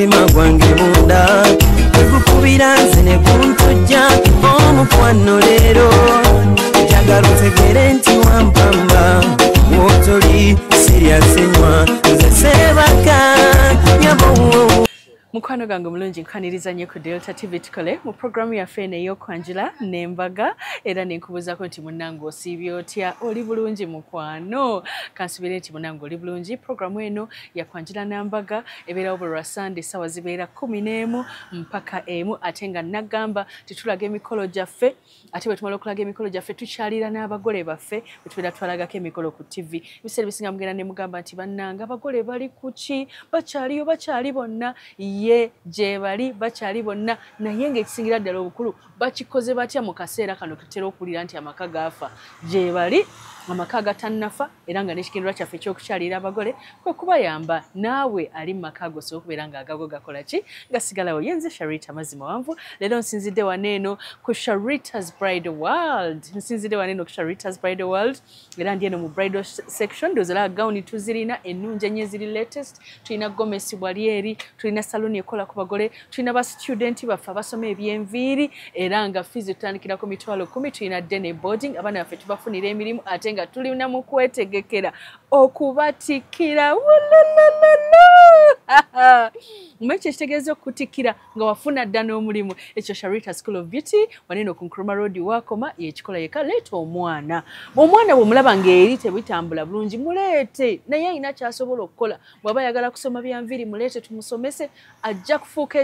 mutima gwange munda tegukubira nze ne kuntujja omukwano leero njagala otegere nti wampamba wotoli siryasenywa nze sebaka nyabo. Mukwano gange mulungi nkaniriza nnyo ku Delta TV tukole mu programu yaffe ey'okwanjula n'embaga era nenkubuuzako nti munnange osiibye otya oli bulungi mukwano kansubire nti munnange oli bulungi. Programu eno yakwanjula n'embaga ebeerawo buli lwa Sunday ssaawa zibeera 11 mpaka 1 ate nga nagamba titulaga emikolo gyaffe ate bwe tumala okulaga emikolo gyaffe tukyalira n'abagole baffe bwe tubeera twalagako emikolo ku TV. Ebiseera ebisinga mugenda ne mugamba nti bannange abagole bali kuki bakyaliyo bakyali bonna ye je bali bakyali bonna naye ng'ekisingira ddala obukulu bakikoze batya mu kaseera kano tutera okuwulira nti amaka gaafa je bali amaka agatannafa era nga n'ekigendera kyaffe ekyokukyalira abagole kwe kubayamba naawe ali mu maka ago okubeera ng'agago gakola ki gasigalawo. Yenze Sharita mazima wanvu leero nsinzidde waneeno ku Sharita's Bridal World era ndi eno mu bridal section dozala gawuni tuzirina ennungi ennyo eziri latest tulina gomesi bwali eri tulina saluni ekola ku bagole tulina ba student baffe abasoma ebyenviiri era nga fees tutandikirako mitwalo 10 tulina day boarding abaana baffe tubafunira emirimu ate nga tulina mu kwetegekera okubatikira mwekyo ekitegeeza okutikira nga wafuna dda n'omulimu ekyo Sharita School of Beauty waneeno ku Nkrumah Road wakoma yekikola yeka leeta omwana bw'omulaba ng'eri tebitambula bulungi muleete naye alina kyasobola okukola bw'aba ayagala kusoma byanviiri muleete tumusomese ajja kufuuka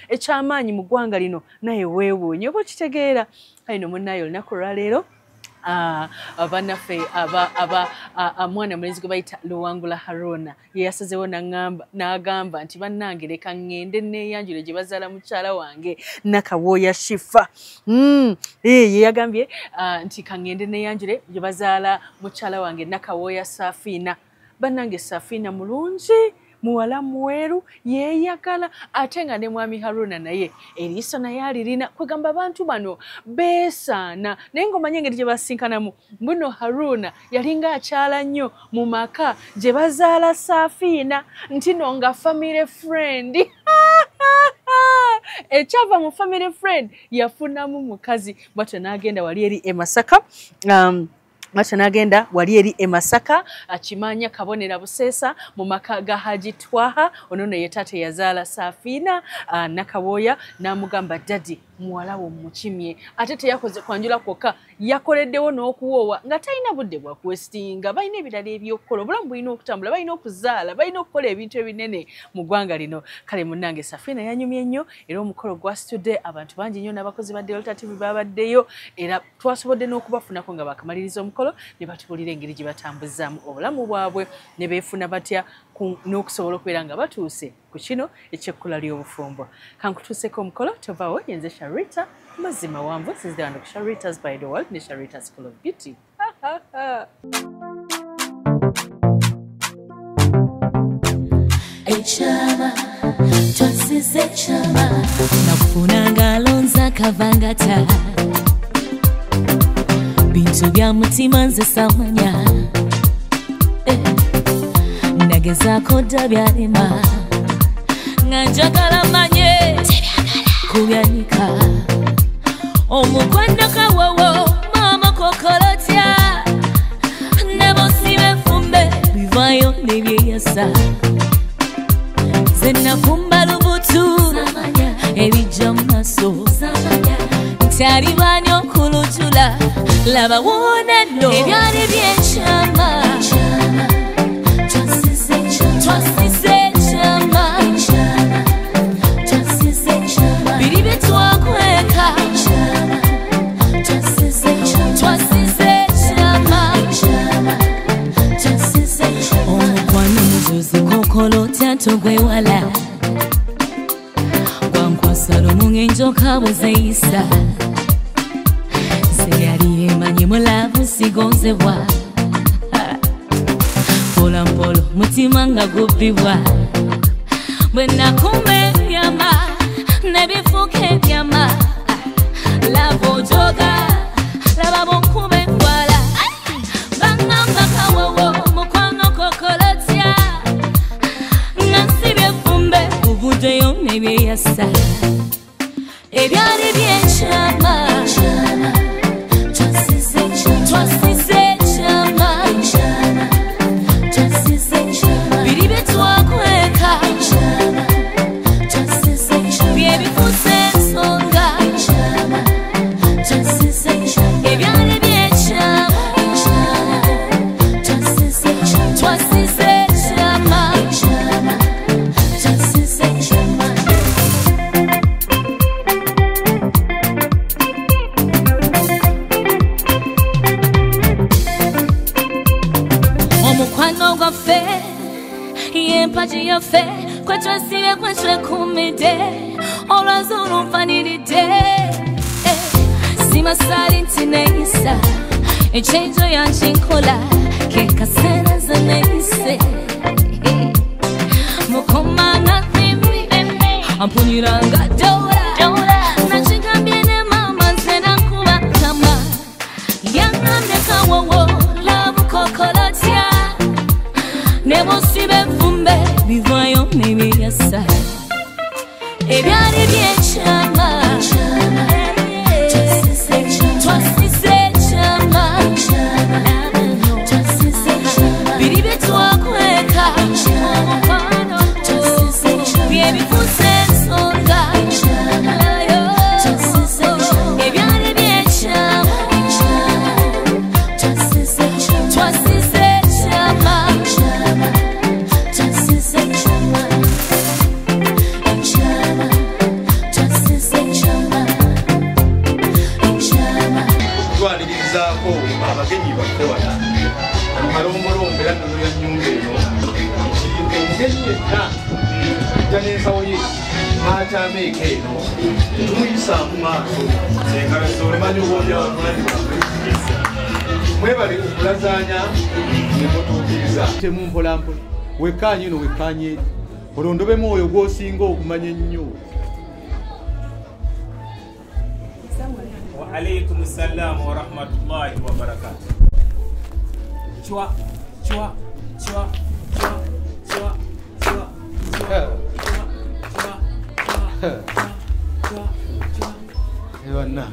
ekyamaanyi mu ggwanga lino naye weewuunye oba okitegeera ayino munnaye olunaku olwaleero abanaffe mwana mulenzi gwe bayita Luwangula Haruna ye yasazeewo n'agamba nti bannange leka ŋŋende neeyanjule gye bazaala mukyala wange Nakawooya Shifa ye yagambye nti kaŋŋende neeyanjule gye bazaala mukyala wange Nakawooya Safiina. Bannange Safiina mulungi muwala mweru yeeyagala ate nga ne mwami Haruna naye eriiso naye alirina kwegamba abantu bano beesaana naye ng'omanye engeri gye basinkanamu mbuno Haruna yalinga akyala nnyo mu maka gye bazaala Safiina ntino nga family friend ekyava mu family friend yafunamu mukazi bwatyo n'agenda wali eri e Masaka Macho nagenda wali eri e Masaka akimanya kabonera buseesa mu maka ga Haji Twaha onono ye tate yazaala Safiina Nakawooya n'amugamba dadi muwala wo mukimye ate teyakoze kwanjula kwokka yakoleddewo n'okuwoowa nga talina budde bwa kwestinga balina ebirala ebyokukola obulamu bulina okutambula balina okuzaala balina okukola ebintu ebinene mu ggwanga lino. Kale munnange Safiina yanyumye nnyo era omukolo gwasitudde abantu bangi nnyo n'abakozi ba Delta TV babaddeyo era twasobodde n'okubafunako nga bakamaliriza omukolo ne batubuulira engeri gye batambuzaamu obulamu bwabwe ne beefuna batya n'okusobola okubeera nga batuuse ku kino ekyekkula ly'obufumbo. Kankutuuseko omukolo tovaawo yenze Sharita mazima wanvu nsinzidde wano ku Sharita's Bridal World ne Sharita School of Beauty. Echama twasize echama nakufuna ngalonza kavangata bintu bya mutima nze samanya nagezaako dda byalema nga njagala manye kubyanika omukwano kawowo mama kokolotya nebosibe fumbe bivaayo nebyeyasa ze nafumba lubutu ebijja mu maaso ntyalibani okulujula laba wona nno ebyali byekyama twasize ekyama biri bye twakweka twasize ekyama omukwano muzuzi kokolotya togwewala gwankwasala omungenjoka bwezeyisa seyali emanyi mulavu sigonzebwa mpola mpolo mutima nga gubbibwa bwe nakuma ebyama nebifuuka ebyama lava ojoga laba bonkuba enkwala bangamba kawowo mukwano kokolotya nga nsibye n'ebyeyasa ebyali byenkyama twasize ekyama biri bye twakweka bye bifuuse ensonga ebyali byenkyama twasize ekyama omukwano gwaffe y'empagi yaffe kwe twesibye kwe twekumidde olwazuulu nfaniridde simasaali nti neeyisa ekyenjo yankinkola ke kaseera ze neeyise mukomanga thimbi ampunyiranga dola nakigambye ne maama nze nakuba kama yangambye kawowo labukokolotya ne bw'osiba evvumbe bivaayo n'ebyeyasa ebyali byenkyama twasize ekyama biri bye twakweka omukwano bye bifuuse ensonga ebyali byenkyama twasize ekyama twanirizaako abagenyi baffe wala malombolombo era nnono ya nnyumba eno omugenyi yenna ajja n'ensawo ye n'akyama eka eno tumuyisaamu maaso omanyi obonyawamanyi mwebale okulazaanya ne mutuukiriza temu mpolampola wekkaanye eno wekkaanye eri olondobemu oyo gw'osinga okumanya ennyo. Alaikum assalam wa rahmatullahi wa barakatuh. Chwa chwa chwa chwa chwa chwa ewanna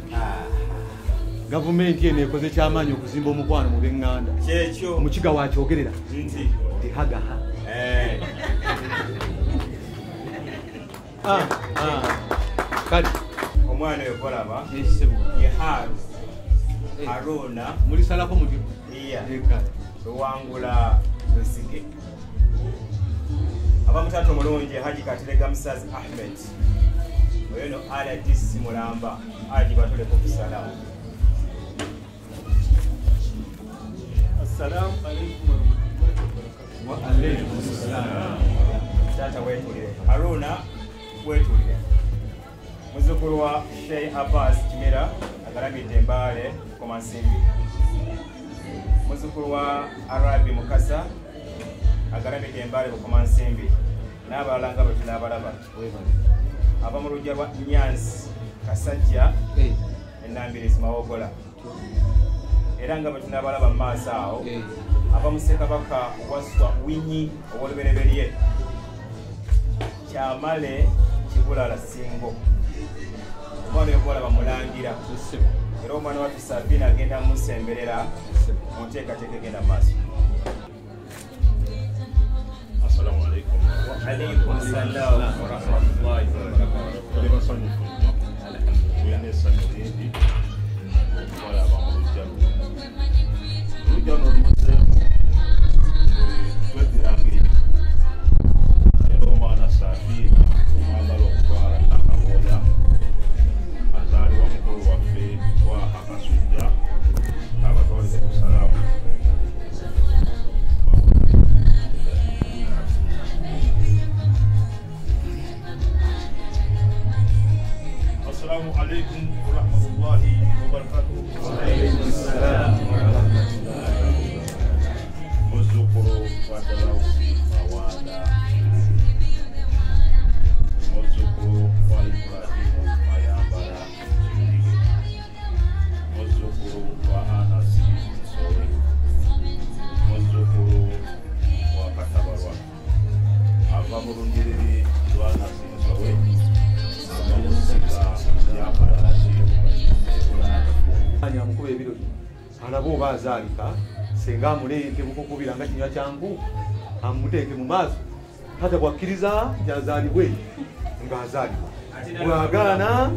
gavumenti eno ekoze kyamaanyi okuzimba omukwano mu b'eŋŋanda kyekyo omukiga wakyogerera nti tehagaha kale omwana oyo kolaba ye Haruna mulisalako muti Luwangula Lusige abamutato omulungi Haji Katerega Musazi Ahmed oyo no RDC Mulamba aji batoleko kusalamu. Assalamu alaikum wa alaikum assalam. Tata wetulire Haruna wetulire muzukulu wa Sheikh Abbas Kimera agaramidde Mbale Komansimbi, muzukulu wa Arabi Mukasa agaramidde Mbale Komansimbi n'abalala nga bwe tunaabalaba aba mu lujja lwa Nyanzi Kasajja Enambirizi Mawogola era nga bwe tunaabalaba mu maaso awo aba mu Ssekabaka Waswa Winyi ow'olubereberye Kyamale Kibulala Singo omwana oyo gwolaba mulangira era omwana waffe Sabina agenda musemberera mu nteekateeka egenda maaso. Assalamu alaikum. Wa alaikum assalam wa rahmatullahi wa barakatuh. Assalamu alaikum wa rahmatullahi wa barakatuh. Wa alaikum assalam wa rahmatullahi. Muzukuru wa Darausi Mawada, muzukuru wa Ibrahimu Mayambara, muzukuru wa Anasi Sori, muzukuru wa Katabarwa, ava mu Lungiriri lwa Anasi Sori. ebiro alaba oba azaalika senga amuleete bukukubira nga kinywa kyangu amuteeke mu maaso kata bwakkiriza nti azaalibwe ng'azaalibwa bwagaana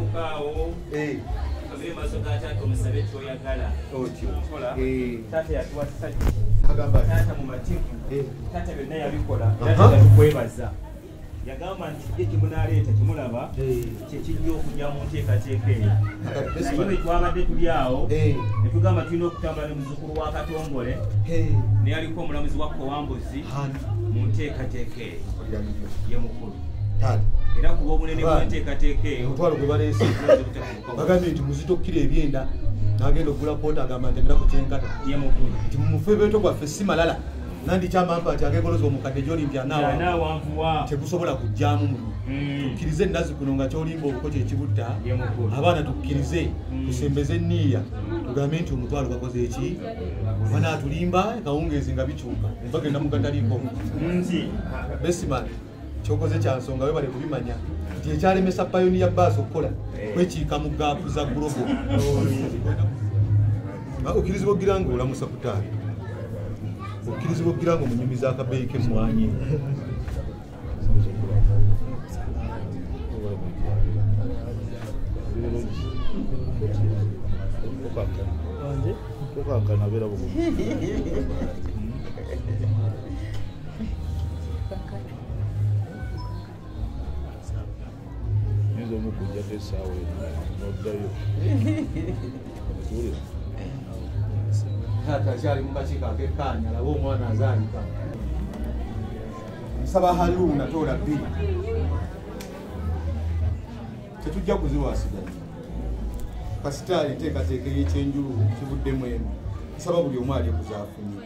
yagamba nti ye kimunaleeta kimulaba kyekijja okujja mu nteekateeka eyo naye bwe twabadde tuli awo ne tugamba tulina okutambula ne muzzukulu wa Katongole naye aliko omulamuzi wa Kowambuzi mu nteekateeka eyo ye mukulu era kuba obunene bw'enteekateeka eyo omutwalo gwe baleese bagambye nti muzito kkira ebyenda n'agenda okugula koota agamba nti ndira ku kyenkata ye mukulu nti mumufe beeto gwaffe si malala nandi kyamampa nti agegoloza omukadde gyoli nti anaawanvuwa tegusobola kujjaamu muno tukkirize ennazi kuno nga kyolimba obuko kyekibutta abaana tukkirize tusembeze enniiya tugambe nti omutwalo bakoze eki banaatulimba kawungeezi nga bikyuka bagenda mugataliiko besiman kyokoze kyansonga webale kubimanya nti ekyalemesa payoniya baasi okukola kwekiika mu gaapu za gulobo okkirizibwa ogira nga olamusa kutaali okkirizibwa ogira nga omunyumiza akabeeyi k'emmwanyi kukankana beera bugumu nyinza omukujjako essaawa noddayo akyali mu kakiiko ak'ekkaanya alaba omwana azaalika nsaba Haruna toola bbiri tetujja kuziwaasiganya kasitaali enteekateeka y'ekyenjulu kivuddemu emu nsaba buli omu ali kuzaafunye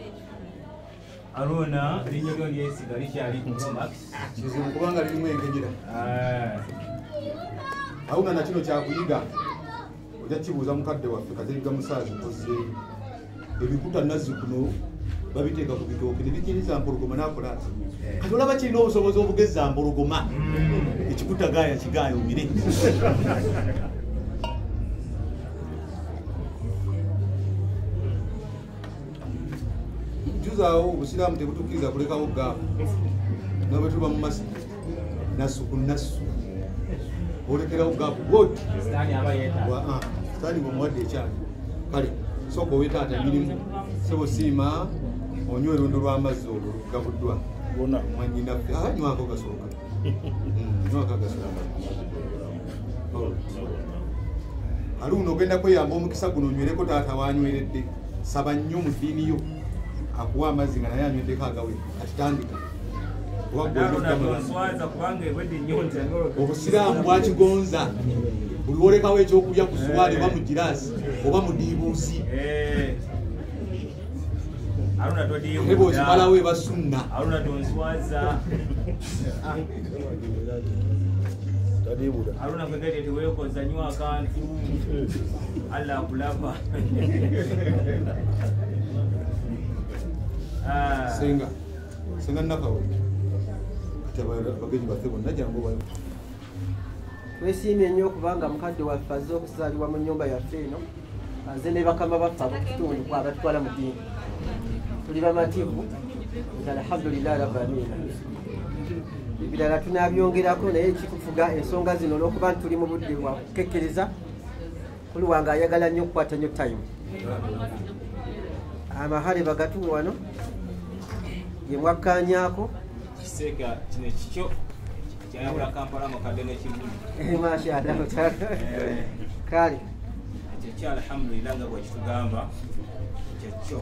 Haruna linnya lyo lyesiga likyali Promax kizibu kubanga lirimu enkenyera Haruna na kino kyakuyiga ojja kibuuza mukadde waffe Kazeriga Musaazi koze ebikuta nazzi kuno babiteeka ku bitooke ne bikiriza mpologoma n'akola ati kati olaba kirina obusobozi obugeza mpologoma ekikuta gaaya kigaaya omire juzaawo obusiraamu tebutukkiriza kulekawo gaamu nabwe tuba mu masiki nassu ku nassu olekerawo gaapu goti sitaani ng'omuwadde ekyali kale sooka owe taata mirimu sebo siima onywa erondo lw'amazzi olwo gabuddwa mwanyinaffe nywako gasooka nywako agasooka Haruna ogenda kweyamba omukisa guno onywereko taata wanyweredde saba nnyo mu ddiini yo akuwa amazzi nga naye anyweddeko agawe atitandika obusiraamu bwakigonza buli wolekawo ekyokulya ku suwaali oba mu giraasi oba mu diibuusi eba okimalawo eba sunna Haruna kwegete teweekoza nnyo akantu Allah akulaba senga nakawe abagenyi baffe bonna jangu bayo twesiimye nnyo okubanga mukadde waffe azze okuzaalibwa mu nnyumba yaffe eno aze ne bakama baffe ab'okukitundu abatwala mu ddiini tuli bamativu nti alhamdulillahi rabbil aalamiina ebirala tunaabyongerako naye ekitufuga ensonga zino olw'okuba nti tuli mu budde bwa kukekkeriza kuli wange ayagala nnyo okukwata nnyo time amahale bagatuwe wano ye mwakkaanyaako kiseega kino ekikyo kyayabula Kampala mukadde n'ekibuli mashallah kale ekyo alhamdulillah nga bwekitugamba kyekyo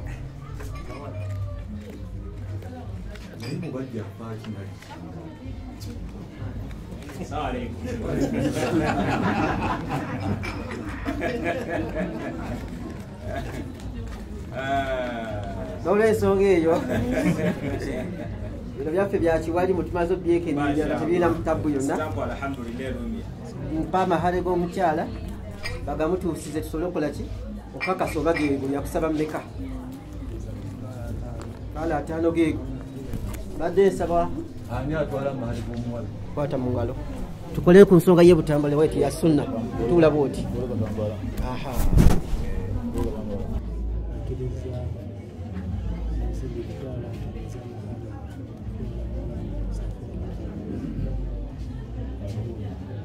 naye mubajja fakinali Assalamu alaikum. N'olw'ensonga eyo bino byaffe byakiwali mutumaze obyeka ennyinya nga tebirina mutabbu yonna mpa amahale g'omukyala bagamutuusize tusobole okukola ki okukakasa oba geego yakusaba mmeka kale ataano geego badde nsaba ani atwala amahale g'omuwala kwata mu ngalo tukole ku nsonga y'ebutambale waitu ya sunna tuulaba oti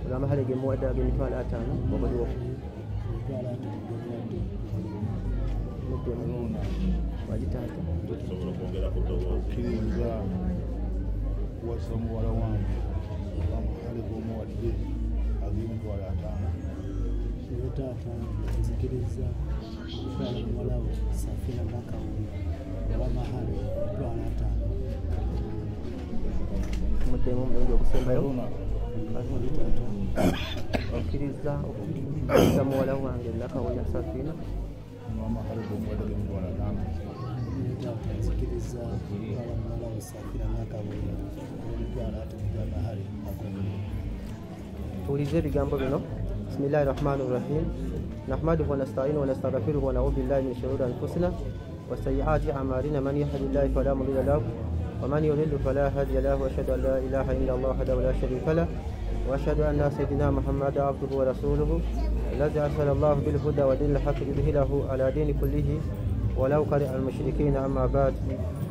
Ulama hali gemuwadde ag'emitwalo 5 obuliwo wagitaata tosobola kwongera kukkiriza kuwasa muwala wange hali g'omuwadde ag'emitwalo 5 taata nzikiriza okutwala muwala we Safina Nakawulira olama hali emitwalo 5 muddemu omulundi okusembayo okkiriza okukiriza muwala wange Nakawulira Safina hali g'omuwadde ag'emitwalo 5 taata nzikiriza okutwala muwala we Safina Nakawulira emitwalo 5 olama hali ag'omulimu. tuwulize ebigambo bino. Bismillahi rahmani rahim. Nahmaduhu wa nasta'inu wa nastaghfiruhu wa na'udhu billahi min shururi anfusina wa sayyiati a'malina. Man yahdihillahu fala mudilla lahu wa man yudlil fala hadiya lahu. Wa ashhadu an la ilaha illa Allah wahdahu la sharika lahu wa ashhadu anna sayyidina Muhammadan abduhu wa rasuluhu alladhi arsala Allah bil huda wa dinil haqqi liyudhhirahu ala dini kullihi ولو كره المشركين. أما بعد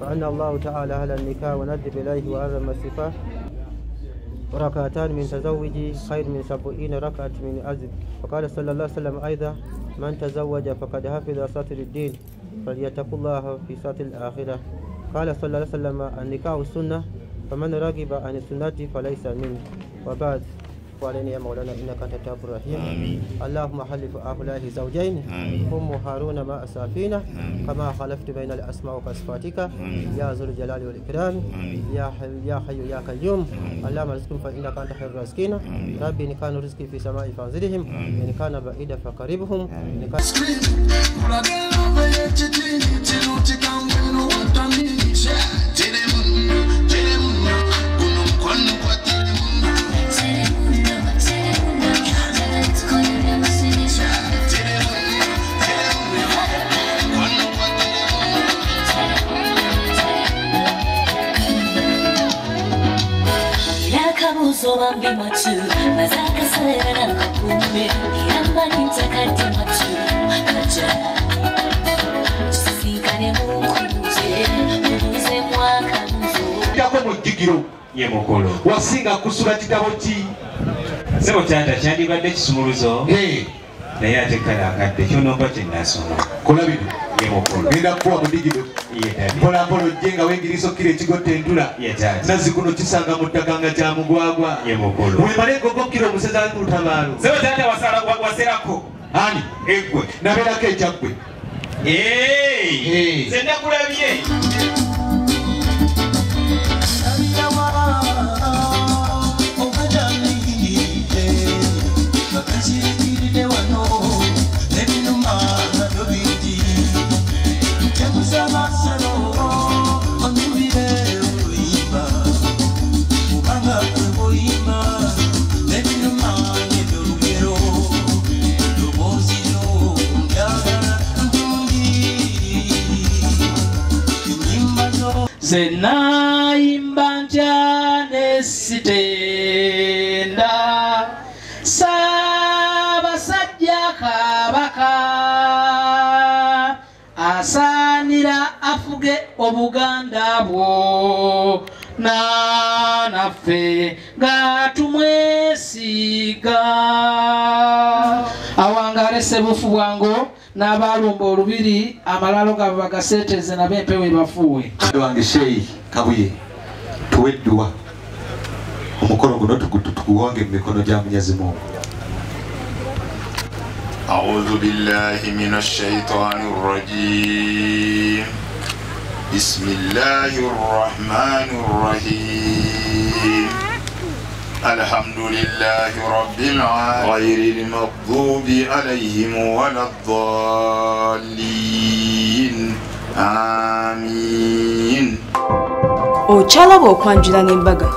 فأن الله تعالى على النكاح وندب إليه وأرم الصفات وركعتان من تزوج خير من 70 ركعة من أجر. وقال صلى الله عليه وسلم أيضا من تزوج فقد حفظ ساتر الدين فليتقوا الله في ساتر الآخرة. قال صلى الله عليه وسلم النكاح السنة فمن رغب عن السنة فليس منه. وبعد وعلينا يا مولانا إنك أنت التواب الرحيم. اللهم حلف هؤلاء الزوجين هم هارون مع سفينة كما خلفت بين الأسماء وصفاتك يا ذو الجلال والإكرام يا حي يا قيوم. اللهم رزقهم فإنك أنت خير الرازقين. ربي إن كان رزقي في سماء فانزلهم إن كان بعيدا فقربهم إن كان Soba mbi matu mazaka sera na kumbe yamba nitakati matu kaja sinkane mukuze mwaka muzo kako mujigiro ye mukolo wasinga kusula kitabo ki sebo kyanda kyandibadde kisumuluzo naye ate kale akadde kyonomba kyenasoma kola bino ye mukolo genda kuwa mudigiro mpola mpola ojjenga wengiriso kire ekigotta entula nazzi kuno kisanga mu ttaka nga kya mugwagwa wemale gogokira omuseza ku lutabaalo sebo kyanda waserako ani eggwe nabeerako ekyaggwe nze ndakulabye Sena imbanja sitenda saba sajja kabaka asanira afuge obuganda bwo naffe gatumwesiga awangale sebufu bwango n'abalumba olubiri amalalo gabo bagaseeteze nab'empewo bafuwe wange Sheikh Kabuye tuweddwa omukolo guno tuguwonge mu mikono gya Mwenyezi Mungu. أعوذ بالله من الشيطان الرجيم بسم الله الرحمن الرحيم الحمد لله رب العالمين غير المغضوب عليهم ولا الضالين آمين. Ochalaba okwanjula n'embaga